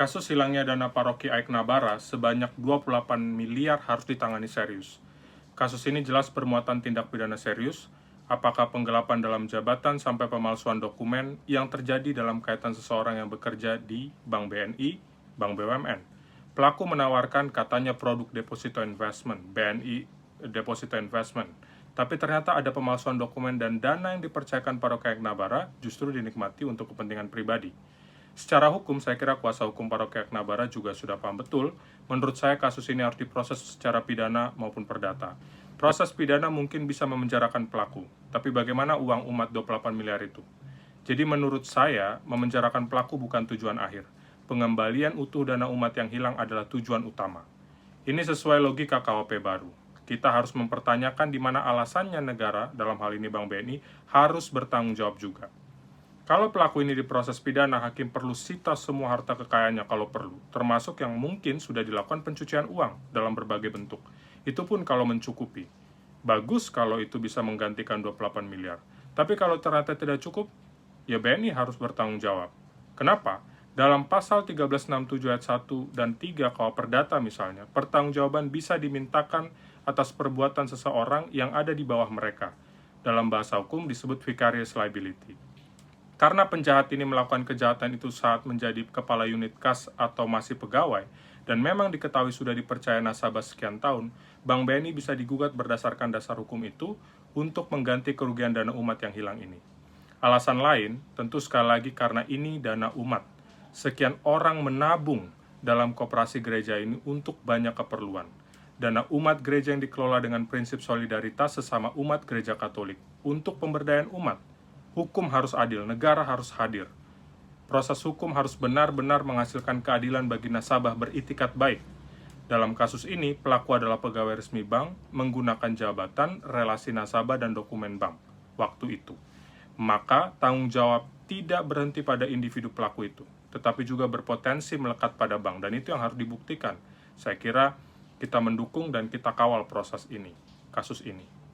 Kasus hilangnya dana paroki Aik Nabara sebanyak 28 miliar harus ditangani serius. Kasus ini jelas bermuatan tindak pidana serius, apakah penggelapan dalam jabatan sampai pemalsuan dokumen yang terjadi dalam kaitan seseorang yang bekerja di Bank BNI, Bank BUMN. Pelaku menawarkan katanya produk deposito investment, BNI deposito investment, tapi ternyata ada pemalsuan dokumen dan dana yang dipercayakan paroki Aik Nabara justru dinikmati untuk kepentingan pribadi. Secara hukum, saya kira kuasa hukum paroki Aik Nabara juga sudah paham betul. Menurut saya, kasus ini harus diproses secara pidana maupun perdata. Proses pidana mungkin bisa memenjarakan pelaku, tapi bagaimana uang umat 28 miliar itu? Jadi menurut saya, memenjarakan pelaku bukan tujuan akhir. Pengembalian utuh dana umat yang hilang adalah tujuan utama. Ini sesuai logika KUHP baru. Kita harus mempertanyakan di mana alasannya negara, dalam hal ini Bank BNI, harus bertanggung jawab juga. Kalau pelaku ini diproses pidana, hakim perlu sita semua harta kekayaannya kalau perlu, termasuk yang mungkin sudah dilakukan pencucian uang dalam berbagai bentuk. Itu pun kalau mencukupi. Bagus kalau itu bisa menggantikan 28 miliar. Tapi kalau ternyata tidak cukup, ya BNI harus bertanggung jawab. Kenapa? Dalam pasal 1367 ayat 1 dan 3 KUH Perdata misalnya, pertanggungjawaban bisa dimintakan atas perbuatan seseorang yang ada di bawah mereka. Dalam bahasa hukum disebut vicarious liability. Karena penjahat ini melakukan kejahatan itu saat menjadi kepala unit kas atau masih pegawai, dan memang diketahui sudah dipercaya nasabah sekian tahun, Bank BNI bisa digugat berdasarkan dasar hukum itu untuk mengganti kerugian dana umat yang hilang ini. Alasan lain, tentu sekali lagi karena ini dana umat. Sekian orang menabung dalam koperasi gereja ini untuk banyak keperluan. Dana umat gereja yang dikelola dengan prinsip solidaritas sesama umat gereja Katolik untuk pemberdayaan umat. Hukum harus adil, negara harus hadir. Proses hukum harus benar-benar menghasilkan keadilan bagi nasabah beritikat baik. Dalam kasus ini, pelaku adalah pegawai resmi bank menggunakan jabatan, relasi nasabah, dan dokumen bank waktu itu. Maka, tanggung jawab tidak berhenti pada individu pelaku itu, tetapi juga berpotensi melekat pada bank, dan itu yang harus dibuktikan. Saya kira kita mendukung dan kita kawal proses ini, kasus ini.